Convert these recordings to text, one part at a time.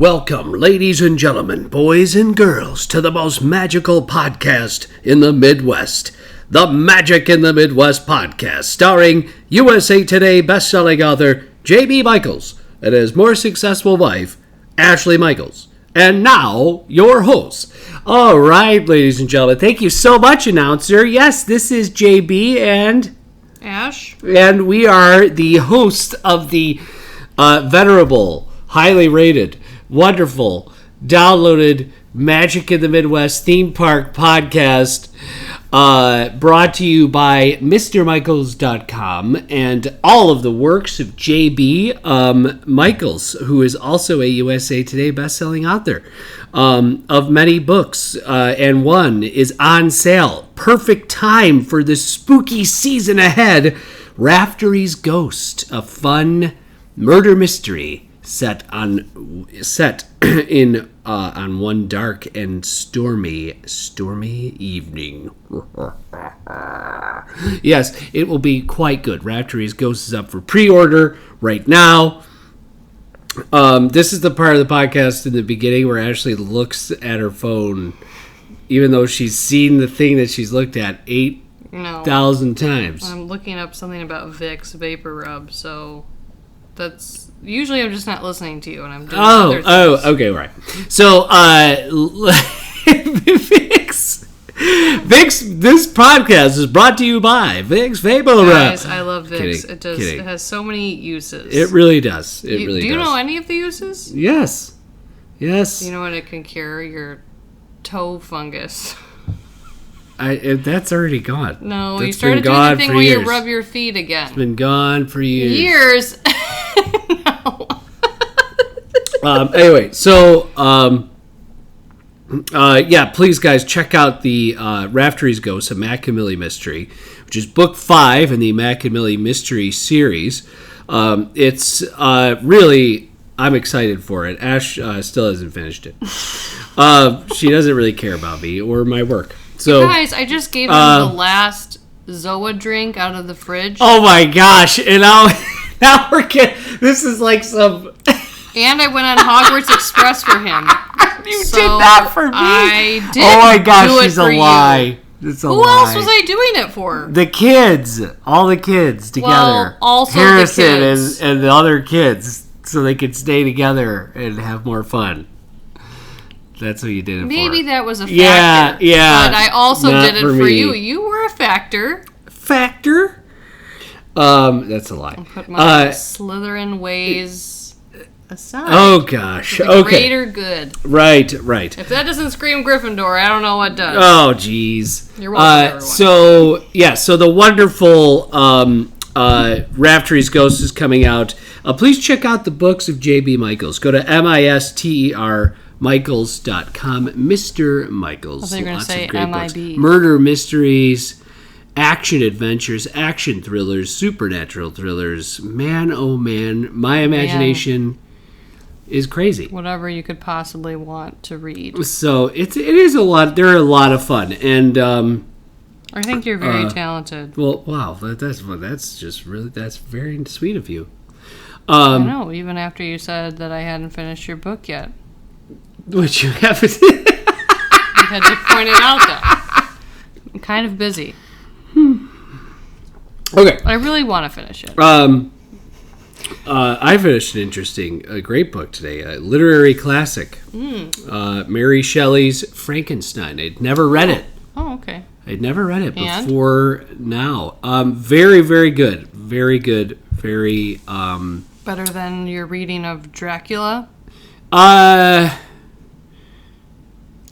Welcome, ladies and gentlemen, boys and girls, to the most magical podcast in the Midwest. The Magic in the Midwest podcast, starring USA Today bestselling author J.B. Michaels and his more successful wife, Ashley Michaels. And now, your hosts. All right, ladies and gentlemen, thank you so much, announcer. Yes, this is J.B. and Ash. And we are the hosts of the venerable, highly rated, wonderful, downloaded Magic in the Midwest theme park podcast, brought to you by MrMichaels.com and all of the works of J.B. Michaels, who is also a USA Today bestselling author of many books, and one is on sale. Perfect time for the spooky season ahead. Raftery's Ghost, a fun murder mystery set in one dark and stormy evening. Yes, it will be quite good. Raftery's Ghost is up for pre-order right now. This is the part of the podcast in the beginning where Ashley looks at her phone, even though she's seen the thing that she's looked at 8,000 times. I'm looking up something about Vicks Vapor Rub, so that's... Usually I'm just not listening to you when I'm doing other things. Okay, right. So, Vicks, this podcast is brought to you by Vicks Vapor Rub. Guys, I love Vicks. Kidding. It has so many uses. It really does. Do you know any of the uses? Yes. You know what? It can cure your toe fungus. That's already gone. No, that's you started doing the thing where you rub your feet again. It's been gone for years. Years? No. Anyway, so, please, guys, check out the Raftery's Ghost, a Mac and Millie mystery, which is book 5 in the Mac and Millie mystery series. It's really... I'm excited for it. Ash still hasn't finished it. She doesn't really care about me or my work. So, guys, I just gave him the last Zoa drink out of the fridge. Oh my gosh! And now we're getting... This is like some... And I went on Hogwarts Express for him. You did that for me. I did. Oh my gosh, do it she's a for lie. It's a Who lie. else was I doing it for? The kids, all the kids together. Well, also Harrison the kids. and the other kids, so they could stay together and have more fun. That's what you did it for. Maybe that was a factor. Yeah. But I also did it for me. you. You were a factor. Factor? That's a lie. I'll put my Slytherin ways aside. Oh gosh. For the Okay. greater good. Right. If that doesn't scream Gryffindor, I don't know what does. Oh jeez. You're welcome, everyone. So the wonderful Raftery's Ghost is coming out. Please check out the books of J.B. Michaels. Go to Michaels.com. Mr. Michaels. I thought you were going to say great MIB. books. Murder mysteries, action adventures, action thrillers, supernatural thrillers. Man, oh man, my imagination is crazy. Whatever you could possibly want to read. So it is a lot. They're a lot of fun, and I think you're very talented. well, wow, that's very sweet of you. I know, even after you said that I hadn't finished your book yet. Which you haven't. You had to point it out, though. I'm kind of busy. Okay. I really want to finish it. I finished a great book today, a literary classic. Mary Shelley's Frankenstein. I'd never read it. Oh, okay. I'd never read it And? before now. Very, very good. Very good. Very... Better than your reading of Dracula?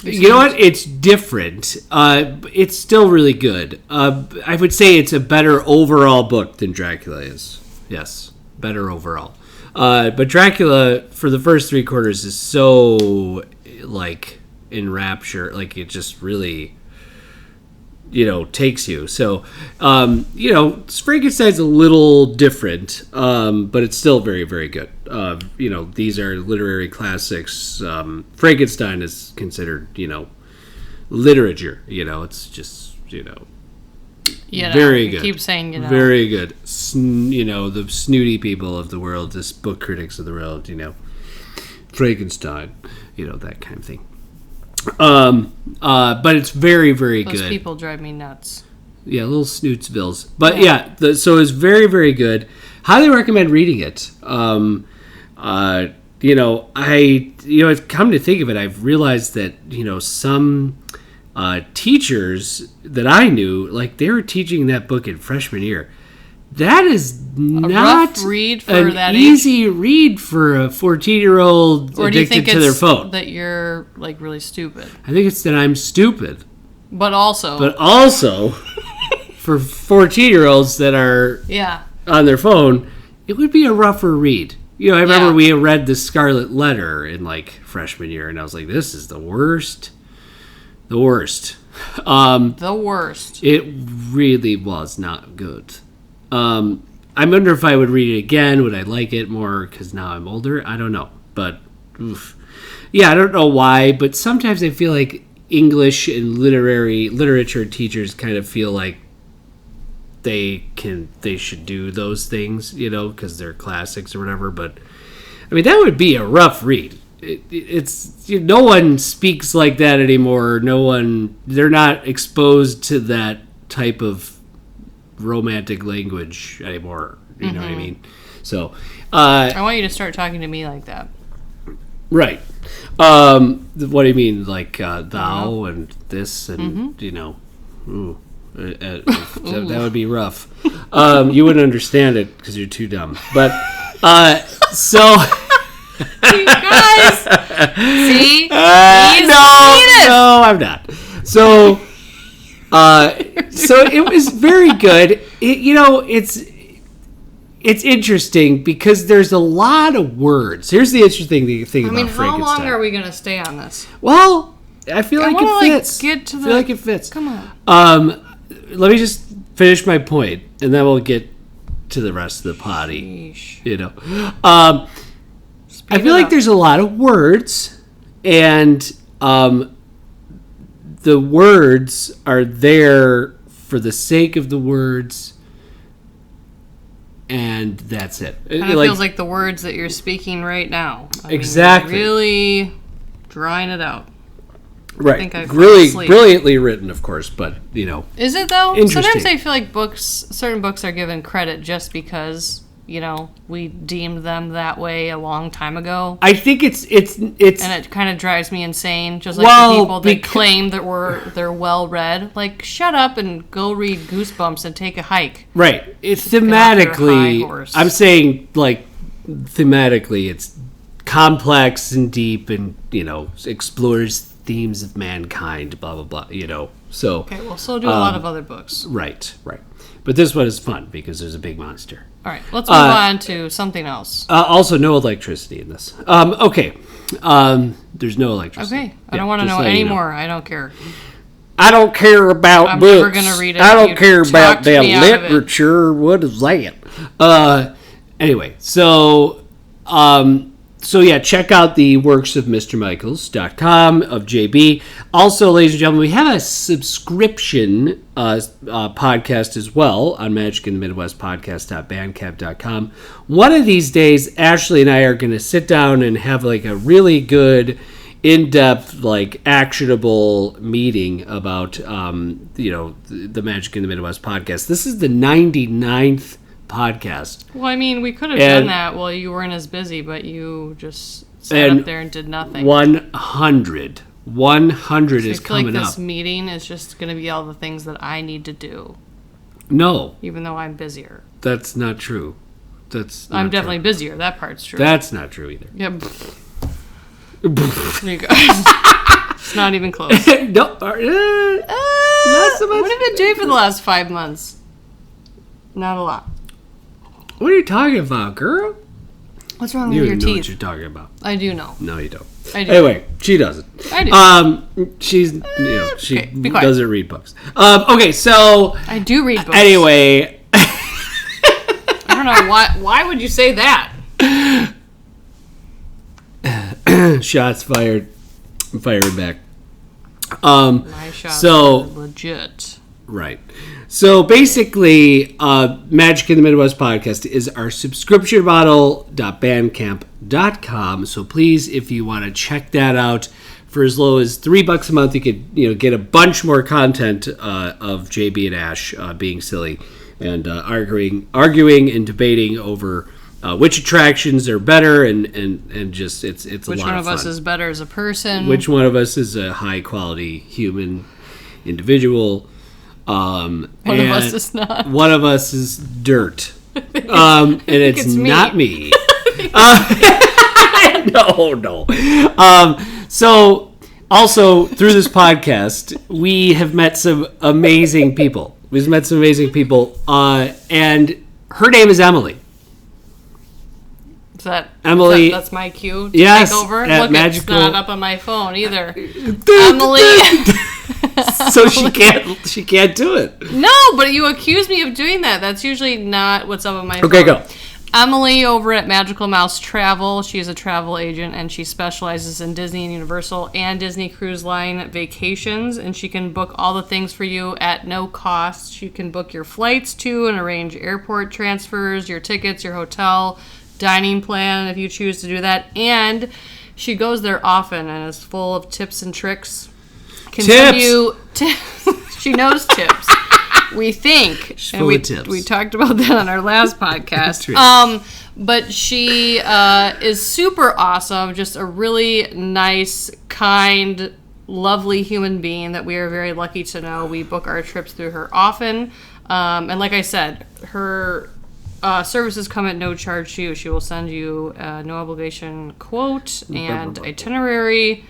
You know what? It's different. It's still really good. I would say it's a better overall book than Dracula is. Yes, better overall. But Dracula, for the first 3 quarters, is so, like, in rapture. Like, it just really, takes you. So, Frankenstein's a little different, but it's still very, very good. These are literary classics. Frankenstein is considered, literature. It's just, very good. Keep saying, Very good. The snooty people of the world, the book critics of the world, Frankenstein, that kind of thing. But it's very, very good. Those people drive me nuts. Yeah, little snootsvilles. But so it's very, very good. Highly recommend reading it. I've come to think of it, I've realized that, some teachers that I knew, like, they were teaching that book in freshman year. That is not rough read for an that easy read for a 14-year-old or do you think addicted to their phone. That you're like really stupid? I think it's that I'm stupid. But also for 14-year-olds that are on their phone, it would be a rougher read. I remember we read The Scarlet Letter in like freshman year, and I was like, this is the worst. The worst. The worst. It really was not good. I wonder if I would read it again. Would I like it more because now I'm older? I don't know. But, I don't know why. But sometimes I feel like English and literature teachers kind of feel like they should do those things, because they're classics or whatever. But, I mean, that would be a rough read. It's no one speaks like that anymore. They're not exposed to that type of romantic language anymore. You know what I mean? So I want you to start talking to me like that. Right. What do you mean, like thou and this and that would be rough. You wouldn't understand it because you're too dumb. But so you guys see? No, I'm not. So so it was very good. It's interesting because there's a lot of words. Here's the interesting thing about Frankenstein. How long are we going to stay on this? Well, I feel like it fits. I feel like it fits. Come on. Let me just finish my point, and then we'll get to the rest of the potty. I feel like there's a lot of words, and the words are there for the sake of the words, and that's it. It kind of feels like the words that you're speaking right now. Exactly. You're really drawing it out. Right. I think I really brilliantly written, of course, but, Is it, though? Interesting. Sometimes I feel like certain books are given credit just because, we deemed them that way a long time ago. I think it's and it kind of drives me insane, just like the people that claim that they're well read. Like, shut up and go read Goosebumps and take a hike. Right. It's thematically, I'm saying, like, thematically, it's complex and deep and, explores themes of mankind, blah, blah, blah, so. Okay, well, so do a lot of other books. Right. But this one is fun because there's a big monster. All right, let's move on to something else. Also, no electricity in this. Okay. There's no electricity. Okay. I don't want to know anymore. I don't care. I don't care about I'm books. never going to read it. I don't care about the literature. What is that? Anyway, so check out the works of MrMichaels.com of JB. Also, ladies and gentlemen, we have a subscription podcast as well on Magic in the Midwest podcast.bandcamp.com. One of these days, Ashley and I are going to sit down and have like a really good, in-depth, like actionable meeting about, the Magic in the Midwest podcast. This is the 99th podcast. Well, I mean, we could have done that while you weren't as busy, but you just sat up there and did nothing. 100 is coming up. This meeting is just going to be all the things that I need to do. No. Even though I'm busier. That's not true. I'm definitely busier. That part's true. That's not true either. Yep. There you go. It's not even close. No. Not so much. What have you been doing for the last 5 months? Not a lot. What are you talking about, girl? What's wrong with your teeth? You know what you're talking about. I do know. No, you don't. I do. Anyway, she doesn't. I do. She doesn't read books. Okay, so I do read books. Anyway, I don't know why would you say that? Shots fired. I'm firing back. My shots are legit. Right. So basically, Magic in the Midwest podcast is our subscription model.bandcamp.com. So please, if you want to check that out, for as low as $3 a month, you could get a bunch more content of JB and Ash being silly and arguing and debating over which attractions are better and just it's a lot of fun. Which one of us is better as a person? Which one of us is a high quality human individual? One of us is not. One of us is dirt. And it's not me. No. So, also, through this podcast, we have met some amazing people. And her name is Emily. Emily? That's my cue to yes, take over? Look, It's not up on my phone either. Emily... So she can't do it. No, but you accuse me of doing that. That's usually not what's up on my phone. Okay, go. Emily over at Magical Mouse Travel. She's a travel agent, and she specializes in Disney and Universal and Disney Cruise Line vacations, and she can book all the things for you at no cost. She can book your flights to and arrange airport transfers, your tickets, your hotel, dining plan if you choose to do that, and she goes there often and is full of tips and tricks. She knows tips. We think. She's full of tips. We talked about that on our last podcast. But she is super awesome. Just a really nice, kind, lovely human being that we are very lucky to know. We book our trips through her often. And like I said, her services come at no charge to you. She will send you a no obligation quote and itinerary.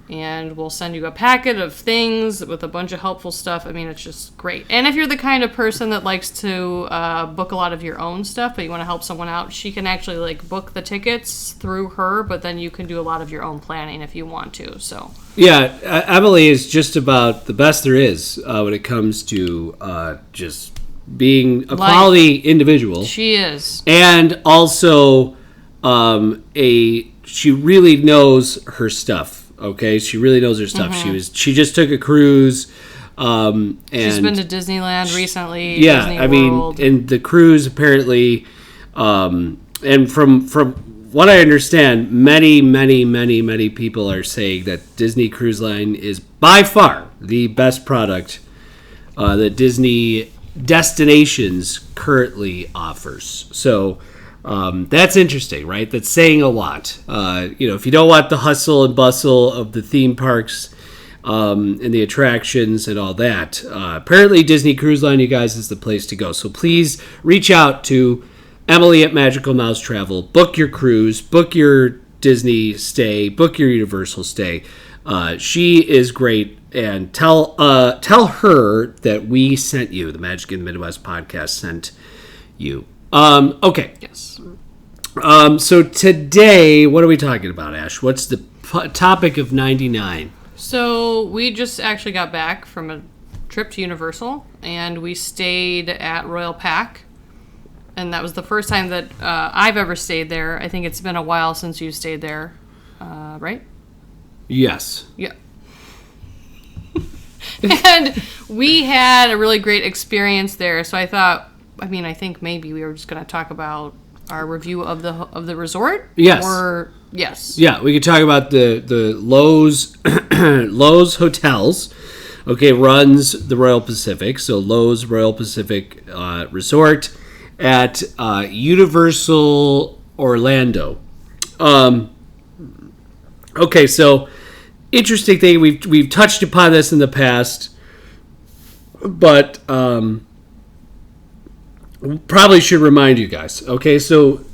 And we'll send you a packet of things with a bunch of helpful stuff. I mean, it's just great. And if you're the kind of person that likes to book a lot of your own stuff, but you want to help someone out, she can actually book the tickets through her, but then you can do a lot of your own planning if you want to. So yeah, Emily is just about the best there is when it comes to just being a quality individual. She is. And also she really knows her stuff. Okay, she really knows her stuff. Mm-hmm. She just took a cruise, and she's been to Disneyland recently. Yeah, Disney World. And the cruise apparently, and from what I understand, many people are saying that Disney Cruise Line is by far the best product that Disney Destinations currently offers. So. That's interesting, right? That's saying a lot. If you don't want the hustle and bustle of the theme parks and the attractions and all that, apparently Disney Cruise Line, you guys, is the place to go. So please reach out to Emily at Magical Mouse Travel. Book your cruise, book your Disney stay, book your Universal stay. She is great, and tell her that we sent you. The Magic in the Midwest podcast sent you. Okay. Yes. So today, what are we talking about, Ash? What's the topic of 99? So we just actually got back from a trip to Universal, and we stayed at Royal Pack. And that was the first time that I've ever stayed there. I think it's been a while since you stayed there, right? Yes. Yeah. And we had a really great experience there, so I thought... I think maybe we were just going to talk about our review of the resort. Yes. Or yes. Yeah, we could talk about the Lowe's Lowe's Hotels. Okay, runs the Royal Pacific. So Lowe's Royal Pacific Resort at Universal Orlando. Okay, so interesting thing. We've touched upon this in the past, but. Probably should remind you guys. Okay, so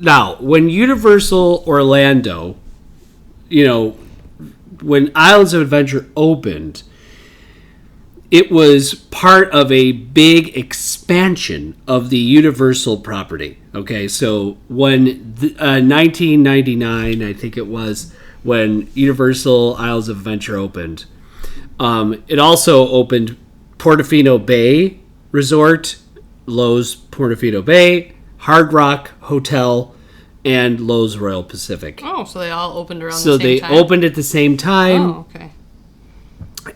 now when Universal Orlando, when Islands of Adventure opened, it was part of a big expansion of the Universal property. Okay, so when 1999, I think it was, when Universal Islands of Adventure opened, it also opened Portofino Bay Resort, Lowe's Portofino Bay, Hard Rock Hotel, and Lowe's Royal Pacific. Oh, so they all opened around the same time? So they opened at the same time. Oh, okay.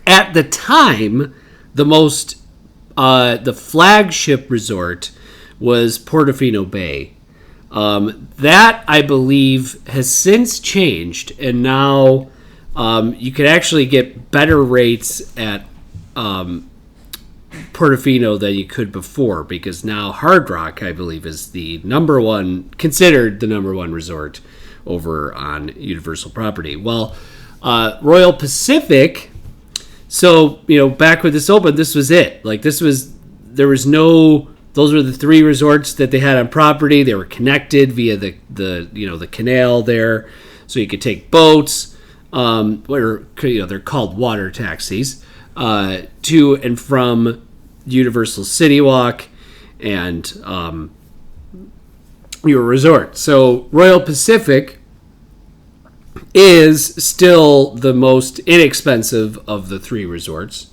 At the time, the most the flagship resort was Portofino Bay. That, I believe, has since changed, and now you can actually get better rates at Portofino than you could before, because now Hard Rock, I believe, is considered the number one resort over on Universal property. Well, Royal Pacific, so, back when this opened, this was it. Those were the three resorts that they had on property. They were connected via the canal there, so you could take boats, they're called water taxis, to and from Universal City Walk and your resort. So Royal Pacific is still the most inexpensive of the three resorts,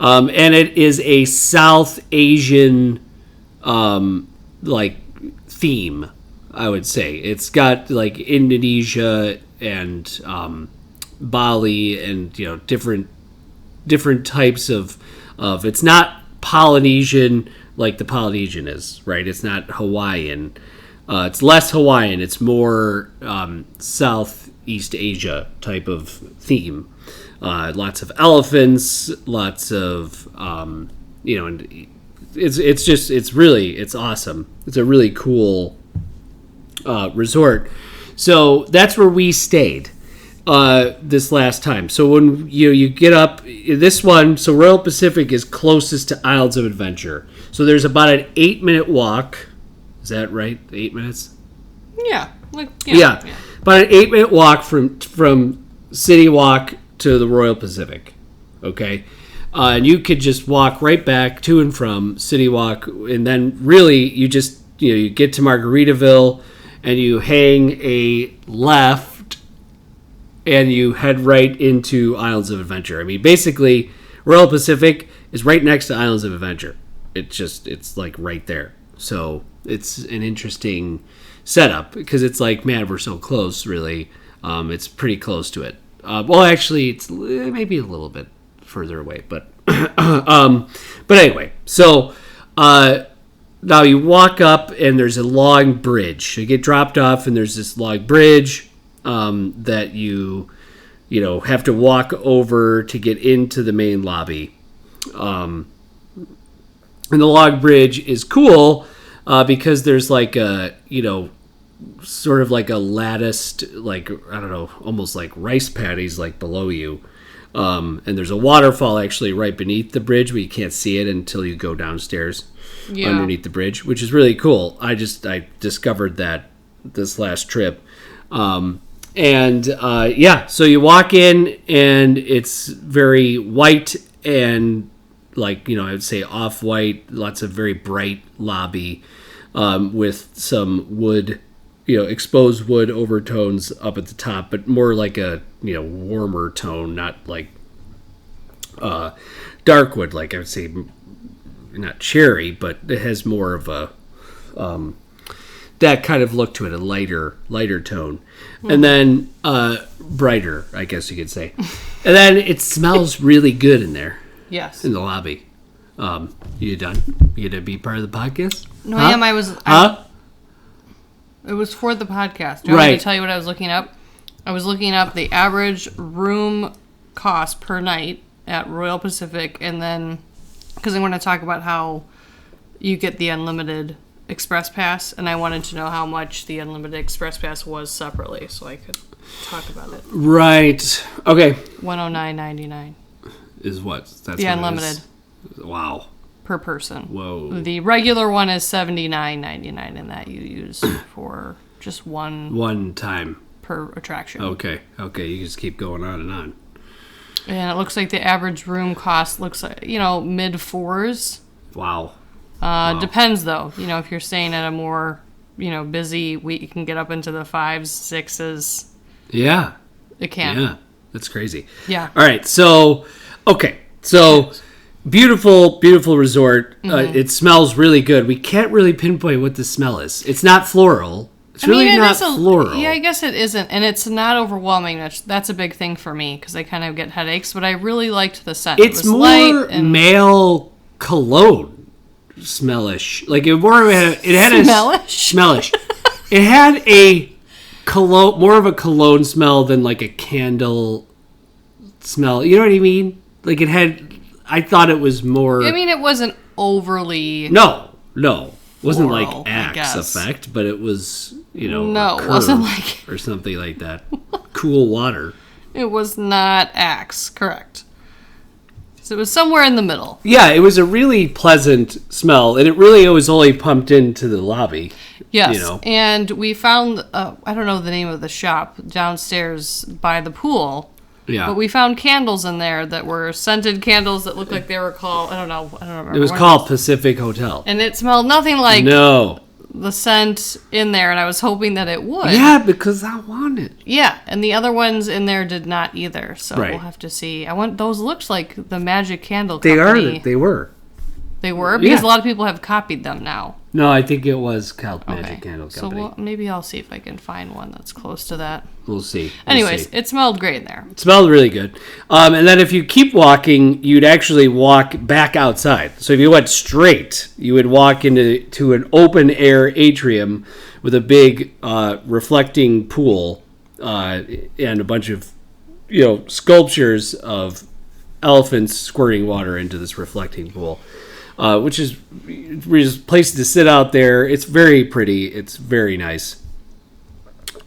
and it is a South Asian theme, I would say. It's got Indonesia and Bali and different types of it's not Polynesian like the Polynesian is, right? It's not Hawaiian. It's less Hawaiian. It's more Southeast Asia type of theme. Lots of elephants, lots of and it's awesome. It's a really cool resort. So that's where we stayed this last time. So when you get up, this one, so Royal Pacific is closest to Islands of Adventure. So there's about an 8-minute walk. Is that right? 8 minutes? Yeah. Yeah. About an 8-minute walk from City Walk to the Royal Pacific. Okay? And you could just walk right back to and from City Walk, and then really you just, you get to Margaritaville, and you hang a left, and you head right into Islands of Adventure. I mean, basically, Royal Pacific is right next to Islands of Adventure. It's right there. So it's an interesting setup, because it's man, we're so close, really. It's pretty close to it. Well, actually, it's maybe a little bit further away, but anyway, so now you walk up, and there's a long bridge. You get dropped off, and there's this long bridge that you have to walk over to get into the main lobby. And the log bridge is cool because there's sort of like a latticed, I don't know, almost like rice paddies below you. And there's a waterfall actually right beneath the bridge, but you can't see it until you go downstairs underneath the bridge, which is really cool. I discovered that this last trip. So you walk in, and it's very white and I would say off-white, lots of very bright lobby with some wood, exposed wood overtones up at the top, but more like a, warmer tone, not dark wood, I would say, not cherry, but it has more of a that kind of look to it, a lighter tone. Mm-hmm. And then brighter, I guess you could say. And then it smells really good in there. Yes. In the lobby. You done? You gonna be part of the podcast? No, I am. It was for the podcast. Do you want me to tell you what I was looking up? I was looking up the average room cost per night at Royal Pacific, and then because I want to talk about how you get the unlimited Express Pass, and I wanted to know how much the unlimited Express Pass was separately, so I could talk about it. Right. Okay. $109.99 is what? That's the unlimited. Wow. Per person. Whoa. The regular one is $79.99, and that you use for just one time per attraction. Okay. You just keep going on and on. And it looks like the average room cost looks like, mid fours. Wow. Depends though. If you're staying at a more, busy week, you can get up into the 5s, 6s. Yeah. It can. Yeah. That's crazy. Yeah. All right. So, okay. So, beautiful, beautiful resort. Mm-hmm. It smells really good. We can't really pinpoint what the smell is. It's not floral. It's really not floral. Yeah, I guess it isn't. And it's not overwhelming. That's a big thing for me because I kind of get headaches. But I really liked the scent. It's more light and male cologne smellish. Like it had smellish. It had a cologne, more of a cologne smell than like a candle smell. You know what I mean? Like it had. I thought it was more. I mean, it wasn't overly. No, wasn't floral, like Axe effect, but it was no, it wasn't like or something like that. Cool water. It was not Axe, correct? So it was somewhere in the middle. Yeah, it was a really pleasant smell, and it really was only pumped into the lobby. Yes, and we found, I don't know the name of the shop, downstairs by the pool. Yeah. But we found candles in there that were scented candles that looked like they were called, I don't remember. It was called Pacific Hotel. And it smelled nothing like the scent in there, and I was hoping that it would. Yeah, because I want it. Yeah, and the other ones in there did not either, so we'll have to see. Those looked like the Magic Candle Company. They were. They were? Because a lot of people have copied them now. No, I think it was Magic Candle Company. So maybe I'll see if I can find one that's close to that. We'll see. Anyways, it smelled great in there. It smelled really good. And then if you keep walking, you'd actually walk back outside. So if you went straight, you would walk into an open air atrium with a big reflecting pool and a bunch of sculptures of elephants squirting water into this reflecting pool. Which is a place to sit out there. It's very pretty. It's very nice.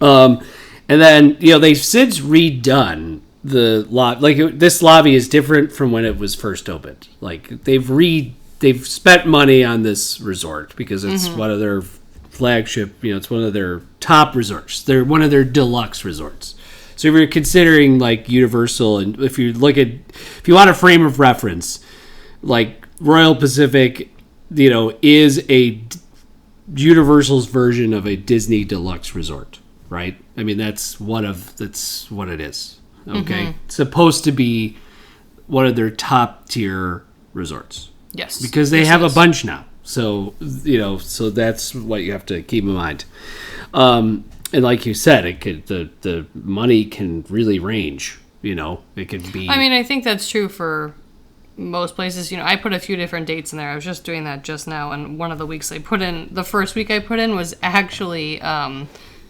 And then, they've since redone the lobby. Like, this lobby is different from when it was first opened. Like, they've spent money on this resort because it's one of their flagship, it's one of their top resorts. They're one of their deluxe resorts. So if you're considering, like, Universal, and if you want a frame of reference, like, Royal Pacific, is a Universal's version of a Disney deluxe resort, right? I mean, that's what it is. Okay, It's supposed to be one of their top tier resorts. Yes, because they have a bunch now. So so that's what you have to keep in mind. And like you said, the money can really range. It could be. I mean, I think that's true for most places. I put a few different dates in there. I was just doing that just now, and one of the weeks the first week I put in was actually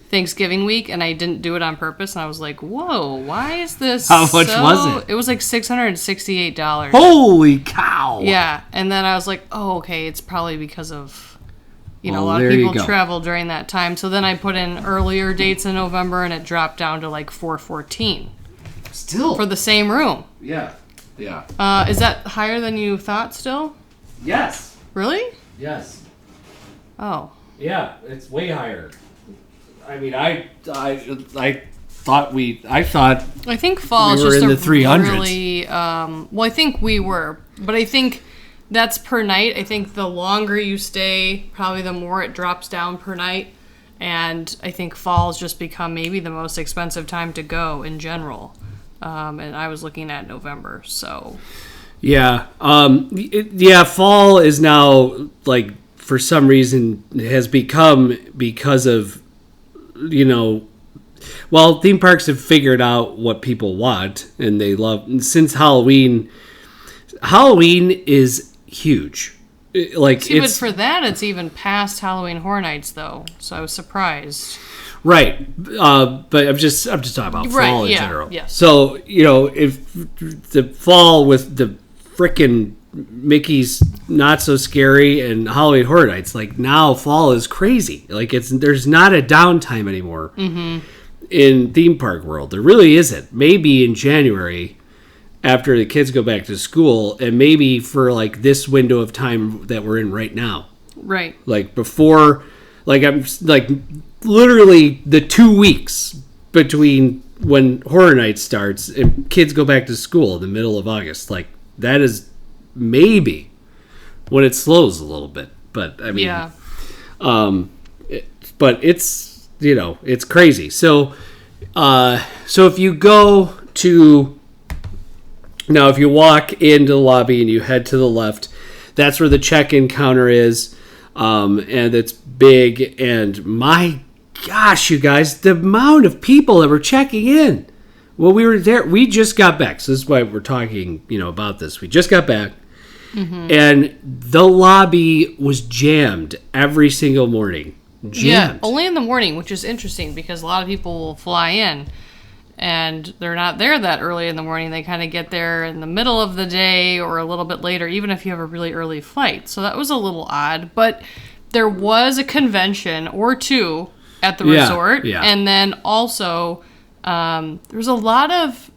Thanksgiving week, and I didn't do it on purpose, and I was like, whoa, why is this How much was it? It was like $668. Holy cow! Yeah, and then I was like, oh, okay, it's probably because of a lot of people travel during that time. So then I put in earlier dates in November, and it dropped down to like $414. Still for the same room. Yeah. Is that higher than you thought still? Yes. Really? Yes. Oh. Yeah, it's way higher. I mean, I thought I think fall is just in the 300s. Really, I think we were, but I think that's per night. I think the longer you stay, probably the more it drops down per night. And I think fall's just become maybe the most expensive time to go in general. And I was looking at November, so. Yeah. Fall is now, like, for some reason, has become because of, theme parks have figured out what people want, and they love, and since Halloween is huge. Like, but for that, it's even past Halloween Horror Nights, though, so I was surprised. Right, but I'm just talking about fall in general. Yes. So if the fall with the frickin' Mickey's Not So Scary and Halloween Horror Nights, like now fall is crazy. Like there's not a downtime anymore in theme park world. There really isn't. Maybe in January after the kids go back to school, and maybe for like this window of time that we're in right now. Right. Like before, like I'm like. Literally the 2 weeks between when Horror Nights starts and kids go back to school in the middle of August. Like, that is maybe when it slows a little bit. But, I mean... Yeah. But it's, it's crazy. So if you go to... Now, if you walk into the lobby and you head to the left, that's where the check-in counter is. And it's big, and my gosh, you guys, the amount of people that were checking in. Well, we were there. We just got back. So this is why we're talking, about this. We just got back, and the lobby was jammed every single morning. Jammed. Yeah, only in the morning, which is interesting because a lot of people will fly in and they're not there that early in the morning. They kind of get there in the middle of the day or a little bit later, even if you have a really early flight. So that was a little odd, but there was a convention or two at the resort. Yeah. And then also there was a lot of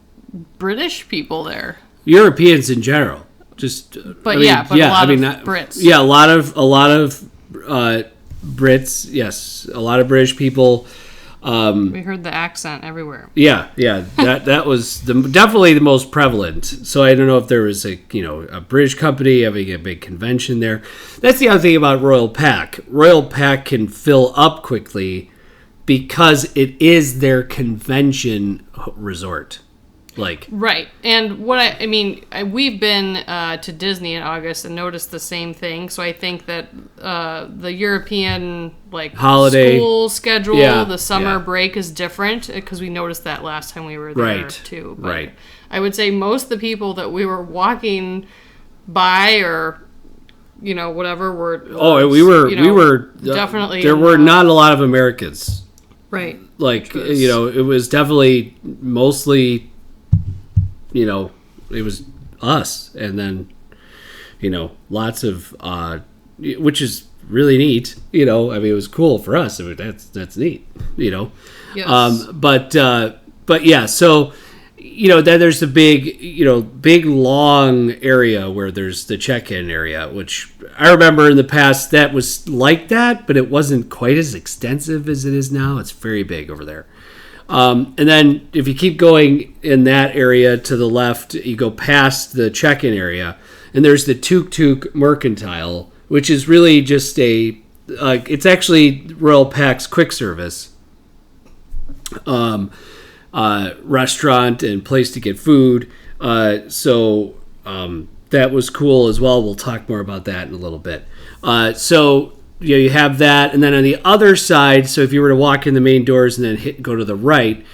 British people there. Europeans in general. Just but a lot of Brits. Yeah, a lot of Brits, yes, a lot of British people. We heard the accent everywhere. Yeah, that was definitely the most prevalent. So I don't know if there was a British company having a big convention there. That's the other thing about Royal Pack. Royal Pack can fill up quickly because it is their convention resort. Right, and what we've been to Disney in August and noticed the same thing. So I think that the European holiday school schedule, the summer break is different because we noticed that last time we were there too. But right. I would say most of the people that we were walking by or whatever were we were definitely there were not a lot of Americans. Right. It was definitely mostly. It was us, and then, lots of, which is really neat. It was cool for us. That's neat. Yes. But yeah. So, then there's the big long area where there's the check-in area, which I remember in the past that was like that, but it wasn't quite as extensive as it is now. It's very big over there. And then if you keep going in that area to the left, you go past the check-in area, and there's the Tuk Tuk Mercantile, which is really just it's actually Royal Pack's quick service restaurant and place to get food. So that was cool as well. We'll talk more about that in a little bit. You have that, and then on the other side, so if you were to walk in the main doors and then go to the right,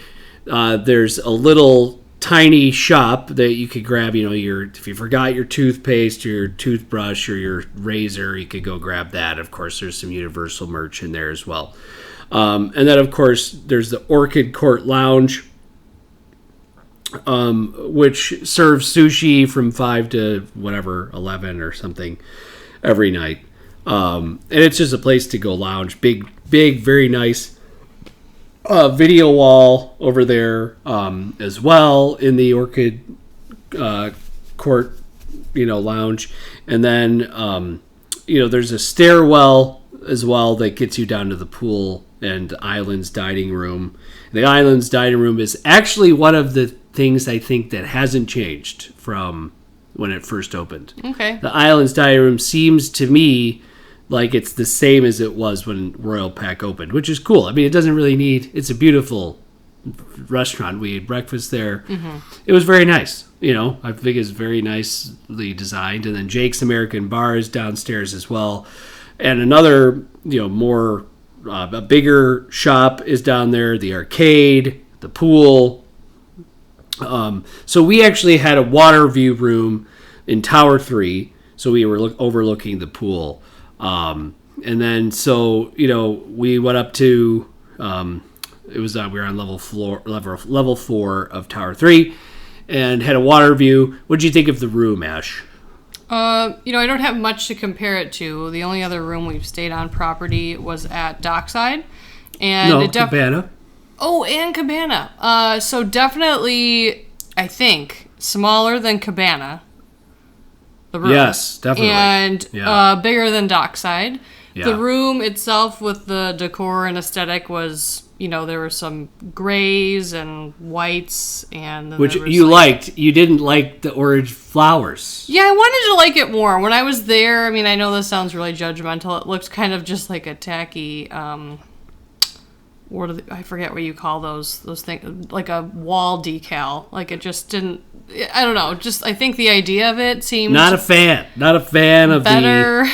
there's a little tiny shop that you could grab, if you forgot your toothpaste or your toothbrush or your razor, you could go grab that. Of course, there's some Universal merch in there as well. And then, of course, there's the Orchid Court Lounge, which serves sushi from 5 to 11 or something every night. And it's just a place to go lounge. Big, very nice video wall over there as well in the Orchid Court, lounge. And then, there's a stairwell as well that gets you down to the pool and Island's dining room. The Island's dining room is actually one of the things I think that hasn't changed from when it first opened. Okay. The Island's dining room seems to me like it's the same as it was when Royal Pack opened, which is cool. I mean, it doesn't really it's a beautiful restaurant. We had breakfast there. Mm-hmm. It was very nice. I think it's very nicely designed. And then Jake's American Bar is downstairs as well. And another, a bigger shop is down there, the arcade, the pool. So we actually had a water view room in Tower 3, so we were overlooking the pool. And then, we went up to, we were on level 4 of Tower 3 and had a water view. What did you think of the room, Ash? I don't have much to compare it to. The only other room we've stayed on property was at Dockside. And Cabana. Oh, and Cabana. So definitely, I think, smaller than Cabana. The room. Yes, definitely. And bigger than Dockside. Yeah. The room itself with the decor and aesthetic was, there were some grays and whites. And which you liked. You didn't like the orange flowers. Yeah, I wanted to like it more. When I was there, I know this sounds really judgmental. It looked kind of just like a tacky... I forget what you call those things, like a wall decal. Like it just didn't. I don't know. Just I think the idea of it seemed not a fan of better the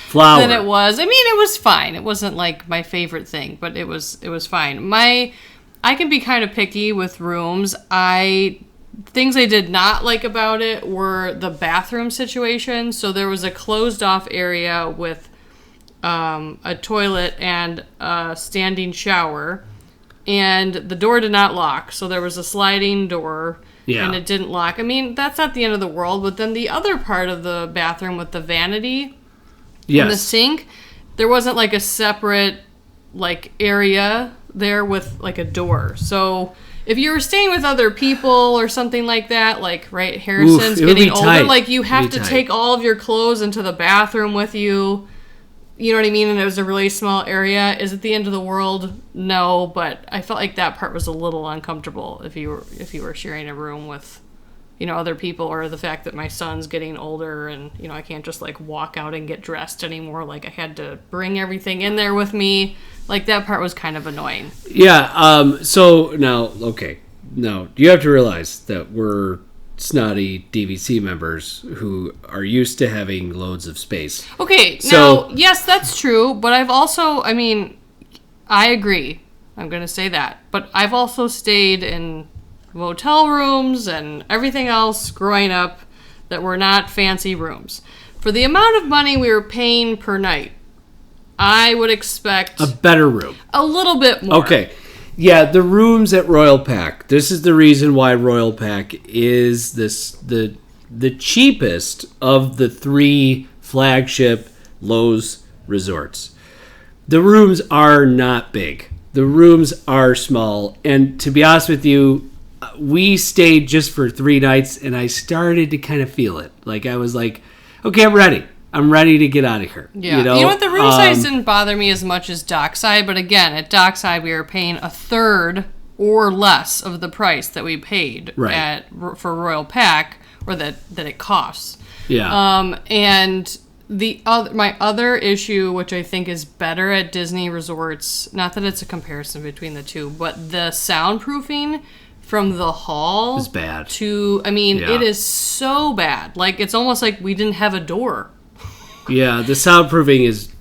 flower than it was. It was fine. It wasn't like my favorite thing, but it was fine. I can be kind of picky with rooms. I things I did not like about it were the bathroom situation. So there was a closed off area with a toilet and a standing shower, and the door did not lock. So there was a sliding door, and it didn't lock. I mean, that's not the end of the world. But then the other part of the bathroom with the vanity and the sink, there wasn't like a separate like area there with like a door. So if you were staying with other people or something like that, like, right, Harrison's getting older, tight. Like, you have to take all of your clothes into the bathroom with you. You know what I mean? And it was a really small area. Is it the end of the world? No, but I felt like that part was a little uncomfortable if you were sharing a room with, other people, or the fact that my son's getting older and, I can't just like walk out and get dressed anymore. Like, I had to bring everything in there with me. Like, that part was kind of annoying. Yeah. So now, okay. Now, you have to realize that we're snotty DVC members who are used to having loads of space. Okay. So, now, yes, that's true. But I've also, I agree. I'm going to say that. But I've also stayed in motel rooms and everything else growing up that were not fancy rooms. For the amount of money we were paying per night, I would expect a better room. A little bit more. Okay. Yeah, the rooms at Royal Pack. This is the reason why Royal Pack is the cheapest of the 3 flagship Lowe's resorts. The rooms are not big. The rooms are small. And to be honest with you, we stayed just for 3 nights, and I started to kind of feel it. Like, I was like, okay, I'm ready. I'm ready to get out of here. Yeah. You know what? The room size didn't bother me as much as Dockside. But again, at Dockside, we were paying a third or less of the price that we paid for Royal Pack, or that it costs. Yeah. And my other issue, which I think is better at Disney resorts, not that it's a comparison between the two, but the soundproofing from the hall is bad. It is so bad. Like, it's almost like we didn't have a door. Yeah, the soundproofing is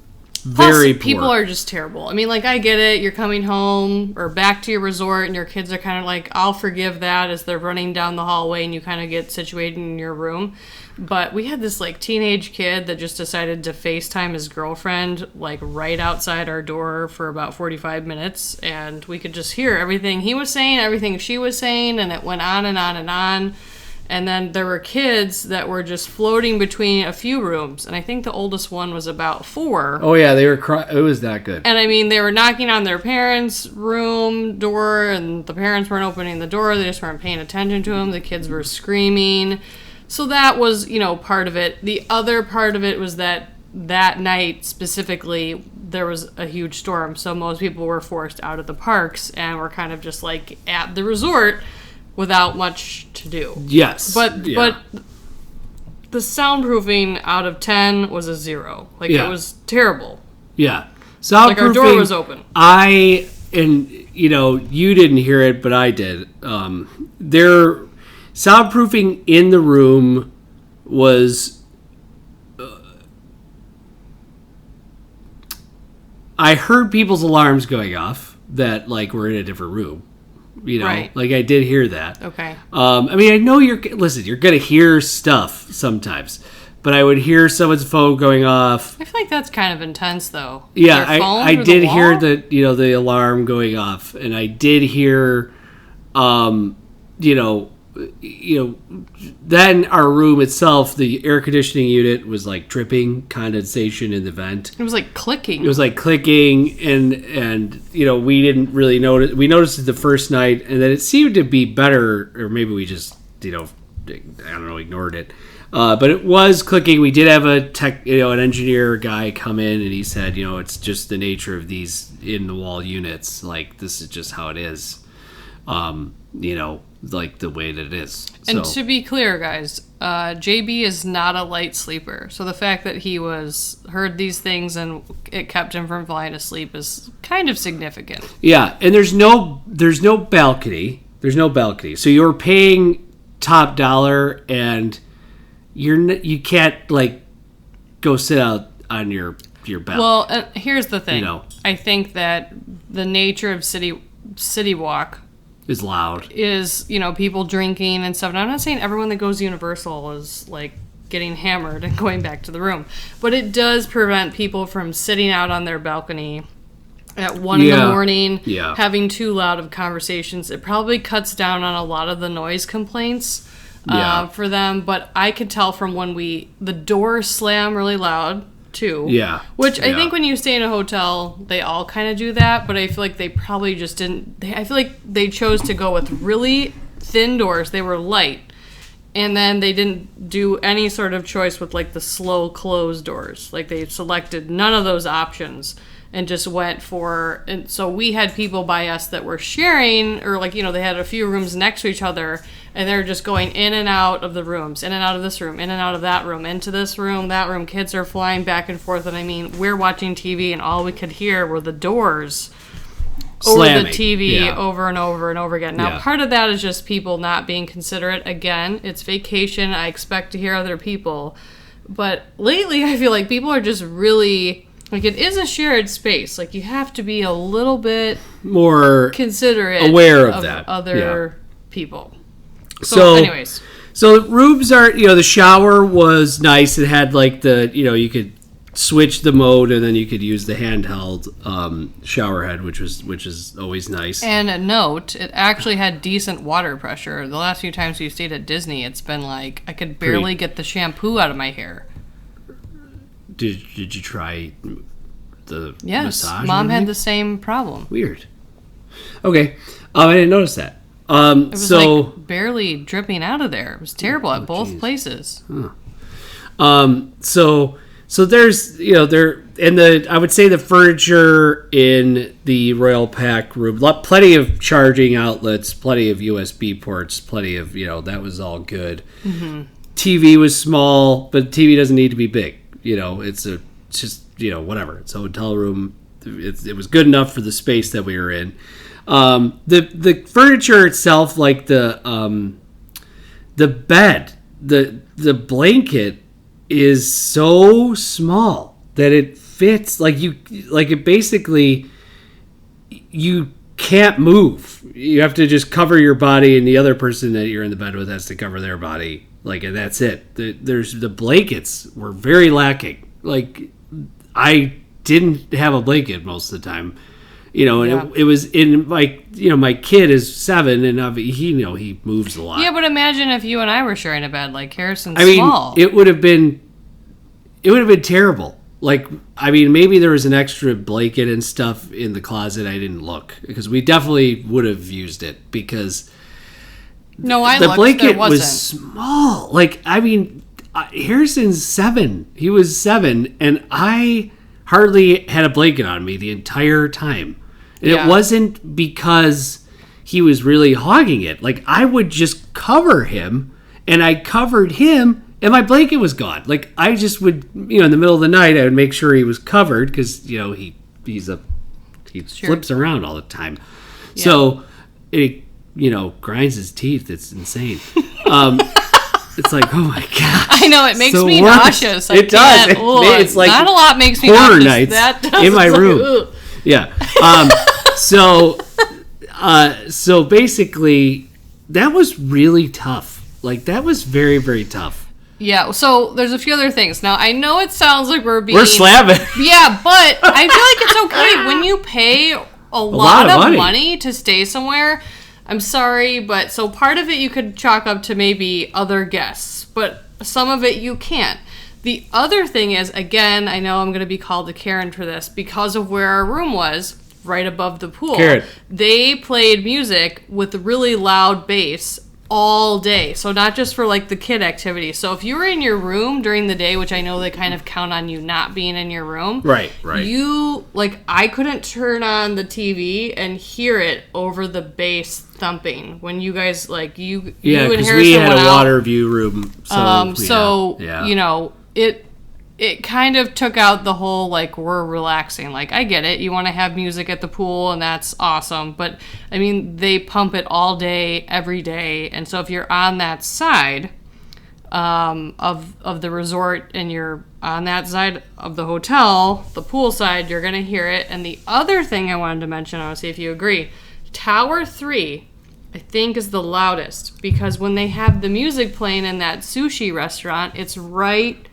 very poor. People are just terrible. I get it. You're coming home or back to your resort, and your kids are kind of like, I'll forgive that, as they're running down the hallway and you kind of get situated in your room. But we had this like teenage kid that just decided to FaceTime his girlfriend like right outside our door for about 45 minutes, and we could just hear everything he was saying, everything she was saying, and it went on and on and on. And then there were kids that were just floating between a few rooms, and I think the oldest one was about 4. Oh yeah, they were it was that good. And they were knocking on their parents' room door, and the parents weren't opening the door. They just weren't paying attention to them. The kids were screaming. So that was, part of it. The other part of it was that night specifically, there was a huge storm. So most people were forced out of the parks and were kind of just like at the resort without much to do. Yes. But the soundproofing out of 10 was a 0. Like, it was terrible. Yeah. Soundproofing. Like, our door was open. You didn't hear it, but I did. Their soundproofing in the room was... I heard people's alarms going off that, like, we're in a different room. Right. Like, I did hear that. Okay. I know you're going to hear stuff sometimes, but I would hear someone's phone going off. I feel like that's kind of intense, though. Yeah, I did hear the alarm going off, and I did hear, then our room itself, the air conditioning unit was like dripping condensation in the vent. It was like clicking. It was like clicking, and we didn't really notice. We noticed it the first night, and then it seemed to be better, or maybe we just ignored it. But it was clicking. We did have an engineer guy come in, and he said, it's just the nature of these in the wall units. Like, this is just how it is. Like the way that it is. And to be clear, guys, JB is not a light sleeper. So the fact that he heard these things and it kept him from falling asleep is kind of significant. Yeah, and there's no balcony. There's no balcony. So you're paying top dollar, and you can't like go sit out on your bed. Well, here's the thing. I think that the nature of City Walk is loud. Is, people drinking and stuff. And I'm not saying everyone that goes to Universal is like getting hammered and going back to the room, but it does prevent people from sitting out on their balcony at 1 in the morning, having too loud of conversations. It probably cuts down on a lot of the noise complaints for them. But I could tell from when the doors slam really loud too. Yeah. Which I think when you stay in a hotel, they all kind of do that. But I feel like they probably just didn't. I feel like they chose to go with really thin doors. They were light. And then they didn't do any sort of choice with like the slow closed doors. Like they selected none of those options and just went for. And so we had people by us that were sharing, or like, they had a few rooms next to each other, and they're just going in and out of the rooms, in and out of this room, in and out of that room, into this room, that room. Kids are flying back and forth. And I mean, we're watching TV and all we could hear were the doors slamming over the TV over and over and over again. Now, part of that is just people not being considerate. Again, it's vacation. I expect to hear other people. But lately, I feel like people are just really, like, it is a shared space. Like, you have to be a little bit more considerate, aware of that. Other people. So, anyways. So, rooms are, the shower was nice. It had, like, you could switch the mode, and then you could use the handheld shower head, which is always nice. And a note, it actually had decent water pressure. The last few times we stayed at Disney, it's been like I could barely get the shampoo out of my hair. Did you try the Yes, massage? Mom had the same problem. Weird. Okay, I didn't notice that. It was like barely dripping out of there. It was terrible at both places. Huh. So there's, I would say the furniture in the Royal Pack room, plenty of charging outlets, plenty of USB ports, plenty of, that was all good. Mm-hmm. TV was small, but TV doesn't need to be big. It's just, whatever. It's a hotel room. It was good enough for the space that we were in. The furniture itself, like the bed, the blanket, is so small that it fits it basically, you can't move. You have to just cover your body, and the other person that you're in the bed with has to cover their body, and that's it. The blankets were very lacking. I didn't have a blanket most of the time, and it was in my kid is 7, and he moves a lot. Yeah, but imagine if you and I were sharing a bed. Like, Harrison's small. It would have been terrible. Maybe there was an extra blanket and stuff in the closet. I didn't look, because we definitely would have used it, because the blanket was small. Harrison's 7. He was 7, and I hardly had a blanket on me the entire time. And it wasn't because he was really hogging it. I would just cover him, and I covered him, and my blanket was gone. I just would, in the middle of the night, I would make sure he was covered, because, he flips around all the time. Yeah. So it, grinds his teeth. It's insane. It's like, oh my gosh. I know, it makes me nauseous. It does. It's like not a lot makes me nauseous. Nights that does. In my room. Yeah. So basically, that was really tough. That was very, very tough. Yeah, so there's a few other things. Now, I know it sounds like we're slamming. Yeah, but I feel like it's okay. When you pay a lot of money to stay somewhere, I'm sorry, but so part of it you could chalk up to maybe other guests, but some of it you can't. The other thing is, again, I know I'm going to be called a Karen for this, because of where our room was, right above the pool. Karen. They played music with really loud bass all day. So not just for the kid activity. So if you were in your room during the day, which I know they kind of count on you not being in your room. Right. You, I couldn't turn on the TV and hear it over the bass thumping when you guys, you and Harrison we had a water view room. It kind of took out the whole, we're relaxing. I get it. You want to have music at the pool, and that's awesome. But, they pump it all day, every day. And so if you're on that side of the resort, and you're on that side of the hotel, the pool side, you're going to hear it. And the other thing I wanted to mention, I want to see if you agree, Tower 3 I think, is the loudest, because when they have the music playing in that sushi restaurant, it's right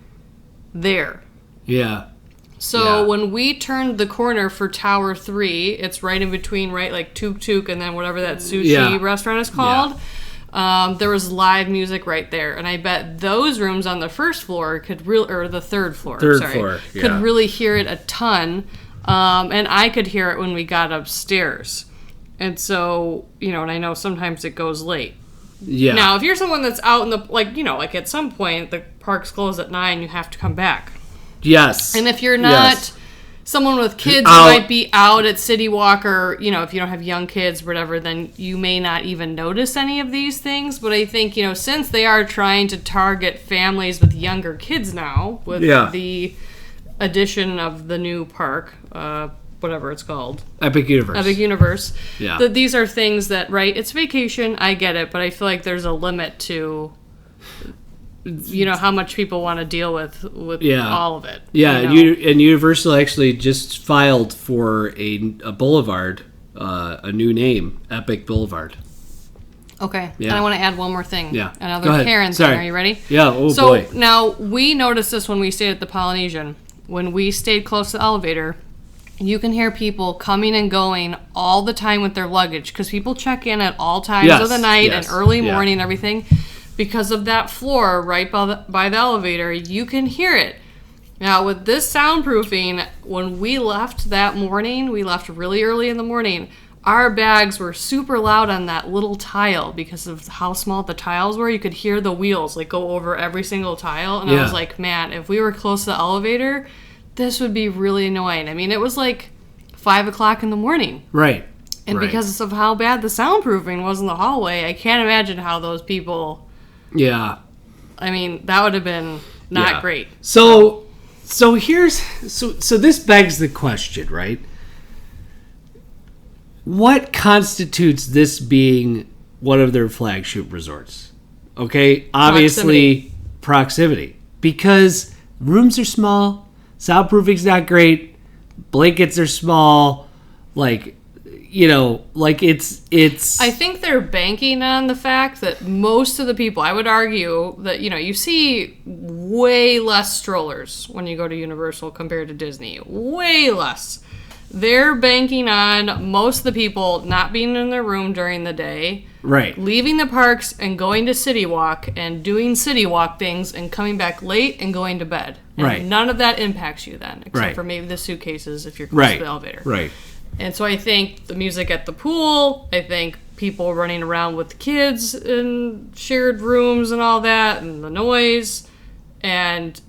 there. Yeah. So when we turned the corner for Tower 3, it's right in between, right, like Tuk Tuk and then whatever that sushi restaurant is called. Yeah. There was live music right there, and I bet those rooms on the first floor could really, or the third floor, could really hear it a ton. And I could hear it when we got upstairs. And so, and I know sometimes it goes late. Yeah. Now, if you're someone that's out in the, like at some point, the park's closed at 9, you have to come back. Yes. And if you're not someone with kids who might be out at City Walk, or, if you don't have young kids or whatever, then you may not even notice any of these things. But I think, since they are trying to target families with younger kids now, with the addition of the new park, whatever it's called. Epic Universe. Yeah. That these are things that, right, it's vacation, I get it, but I feel like there's a limit to, how much people want to deal with all of it. Yeah, and Universal actually just filed for a boulevard, a new name, Epic Boulevard. Okay, and I want to add one more thing. Yeah. Another Karen thing. Are you ready? Yeah, boy. So now, we noticed this when we stayed at the Polynesian. When we stayed close to the elevator, you can hear people coming and going all the time with their luggage, because people check in at all times of the night and early morning and everything. Because of that floor right by the elevator, you can hear it. Now, with this soundproofing, when we left that morning, we left really early in the morning, our bags were super loud on that little tile because of how small the tiles were. You could hear the wheels go over every single tile. And I was like, man, if we were close to the elevator, this would be really annoying. I mean, it was 5 o'clock in the morning. Right. And because of how bad the soundproofing was in the hallway, I can't imagine how those people... Yeah. I mean, that would have been not great. So this begs the question, right? What constitutes this being one of their flagship resorts? Okay, obviously proximity. Because rooms are small, soundproofing's not great, blankets are small, it's... I think they're banking on the fact that most of the people, I would argue that, you see way less strollers when you go to Universal compared to Disney. Way less. They're banking on most of the people not being in their room during the day. Right. Leaving the parks and going to City Walk and doing City Walk things and coming back late and going to bed. And none of that impacts you then, except for maybe the suitcases if you're close to the elevator. Right. And so I think the music at the pool, I think people running around with kids in shared rooms and all that, and the noise, and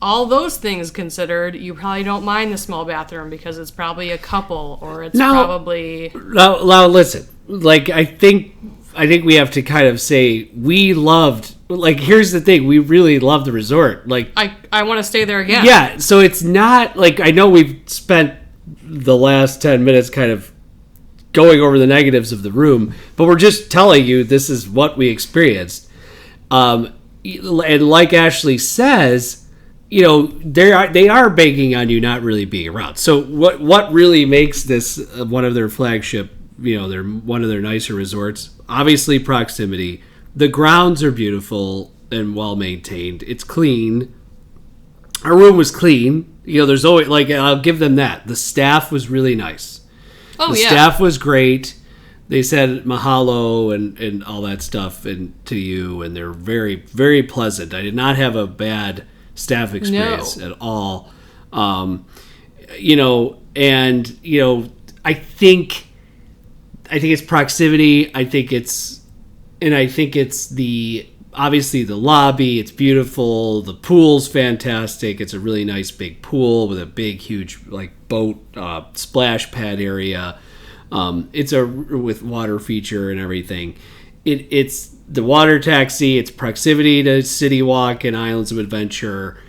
all those things considered, you probably don't mind the small bathroom because it's probably a couple, or it's probably... Now listen, I think we have to kind of say we loved... here's the thing, we really love the resort. I want to stay there again. Yeah, so it's not... I know we've spent the last 10 minutes kind of going over the negatives of the room, but we're just telling you this is what we experienced. And like Ashley says, they are banking on you not really being around. So what really makes this one of their flagship, they're one of their nicer resorts? Obviously proximity. The grounds are beautiful and well maintained. It's clean. Our room was clean. There's always, I'll give them that. The staff was really nice. The staff was great. They said mahalo and all that stuff to you, and they're very, very pleasant. I did not have a bad staff experience at all. I think it's proximity. I think it's obviously the lobby. It's beautiful. The pool's fantastic. It's a really nice big pool with a big, huge boat splash pad area. It's with water feature and everything. It's the water taxi. It's proximity to City Walk and Islands of Adventure.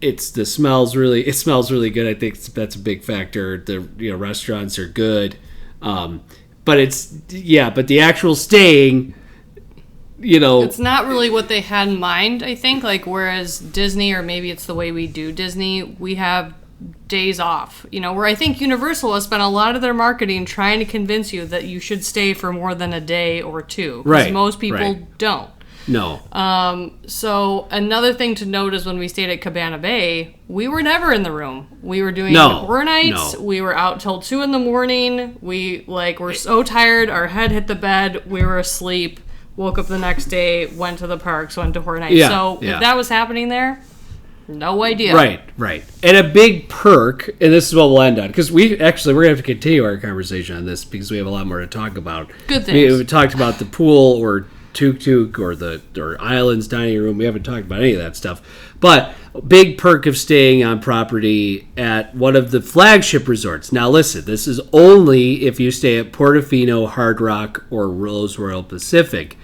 It smells really good. I think that's a big factor. The restaurants are good. But the actual staying, it's not really what they had in mind, I think. Whereas Disney, or maybe it's the way we do Disney, we have days off. Where I think Universal has spent a lot of their marketing trying to convince you that you should stay for more than a day or two. Because most people don't. No. So another thing to note is when we stayed at Cabana Bay, we were never in the room. We were doing horror nights. We were out till 2 a.m. We were so tired. Our head hit the bed. We were asleep. Woke up the next day. Went to the parks. Went to horror nights. So if that was happening there, no idea. Right. And a big perk, and this is what we'll end on, because we're going to have to continue our conversation on this because we have a lot more to talk about. Good things. We talked about the pool or tuk-tuk or Islands dining room. We haven't talked about any of that stuff. But big perk of staying on property at one of the flagship resorts. Now listen, this is only if you stay at Portofino, Hard Rock, or Rose Royal Pacific,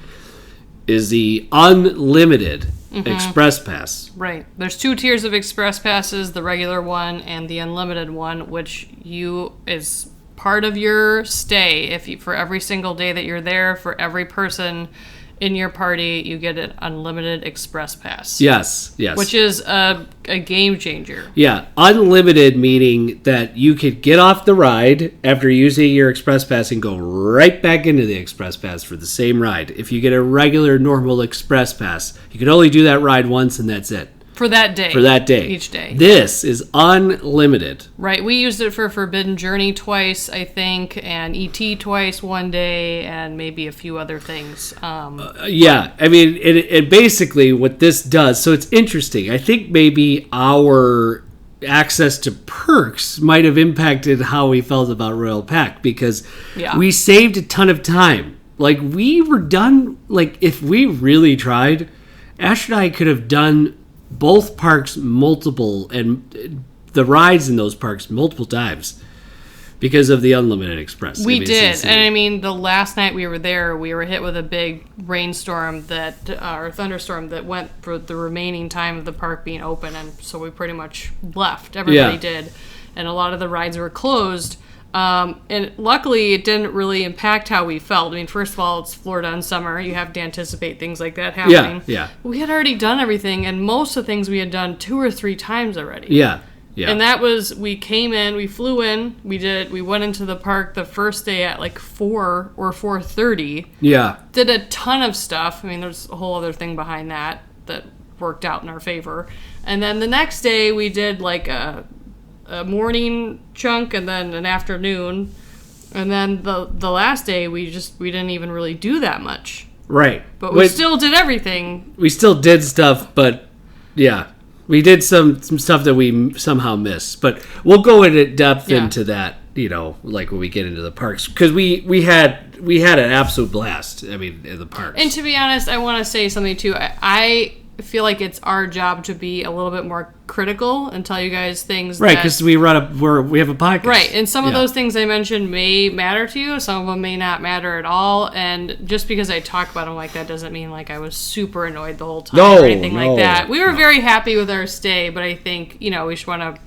is the unlimited Express Pass. Right. There's 2 tiers of Express Passes, the regular one and the unlimited one, which is part of your stay. For every single day that you're there, for every person in your party, you get an unlimited Express Pass. Yes. Which is a game changer. Yeah, unlimited meaning that you could get off the ride after using your Express Pass and go right back into the Express Pass for the same ride. If you get a regular, normal Express Pass, you can only do that ride once and that's it. For that day. Each day. This is unlimited. Right. We used it for Forbidden Journey twice, I think, and E.T. twice one day, and maybe a few other things. Yeah. I mean, it basically what this does, so it's interesting. I think maybe our access to perks might have impacted how we felt about Royal Pack because we saved a ton of time. We were done, if we really tried, Ash and I could have done both parks and the rides in those parks multiple times because of the unlimited Express. We did. And the last night we were there, we were hit with a big rainstorm or thunderstorm that went for the remaining time of the park being open. And so we pretty much left. Everybody did. And a lot of the rides were closed. And luckily it didn't really impact how we felt. First of all, it's Florida in summer. You have to anticipate things like that happening. Yeah. We had already done everything, and most of the things we had done 2 or 3 times already. Yeah. And that was, we came in, we flew in, we went into the park the first day at 4 or 4:30. Yeah. Did a ton of stuff. There's a whole other thing behind that worked out in our favor. And then the next day we did a morning chunk and then an afternoon, and then the last day we didn't even really do that much. Right. But we still did everything. We still did stuff, but we did some stuff that we somehow missed. But we'll go into depth into that, when we get into the parks, because we had an absolute blast. In the parks. And to be honest, I want to say something too. I feel like it's our job to be a little bit more critical and tell you guys things. Right, because we have a podcast. Right, and some of those things I mentioned may matter to you. Some of them may not matter at all. And just because I talk about them like that doesn't mean I was super annoyed the whole time or anything like that. We were very happy with our stay, but I think we should want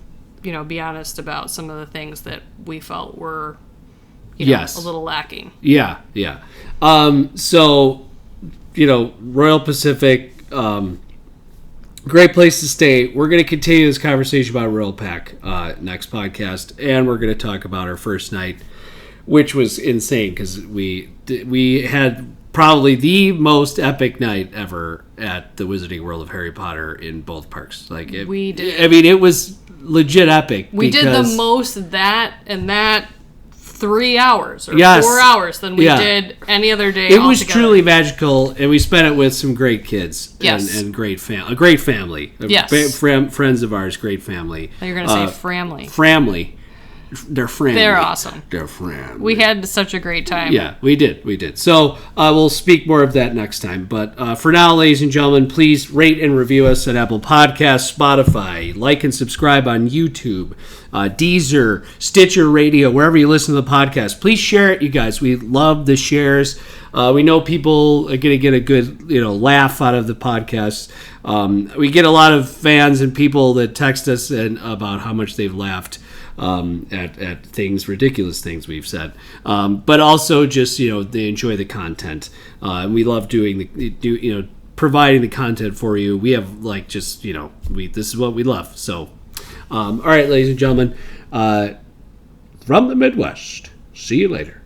to be honest about some of the things that we felt were a little lacking. Yeah. So Royal Pacific. Great place to stay. We're going to continue this conversation about Royal Pack next podcast, and we're going to talk about our first night, which was insane because we had probably the most epic night ever at the Wizarding World of Harry Potter in both parks. We did. It was legit epic. We did the most that 3 hours or 4 hours than we did any other day. It was truly magical, and we spent it with some great kids and great a great family. Yes. Friends of ours, great family. You're going to say Framley. Framley. They're friendly. They're awesome. They're friendly. We had such a great time. Yeah, we did. So we'll speak more of that next time. But for now, ladies and gentlemen, please rate and review us at Apple Podcasts, Spotify, like and subscribe on YouTube, Deezer, Stitcher Radio, wherever you listen to the podcast. Please share it, you guys. We love the shares. We know people are going to get a good laugh out of the podcast. We get a lot of fans and people that text us about how much they've laughed at things, ridiculous things we've said, but also just they enjoy the content, and we love providing the content for you. We have this is what we love. So All right, ladies and gentlemen, from the Midwest. See you later.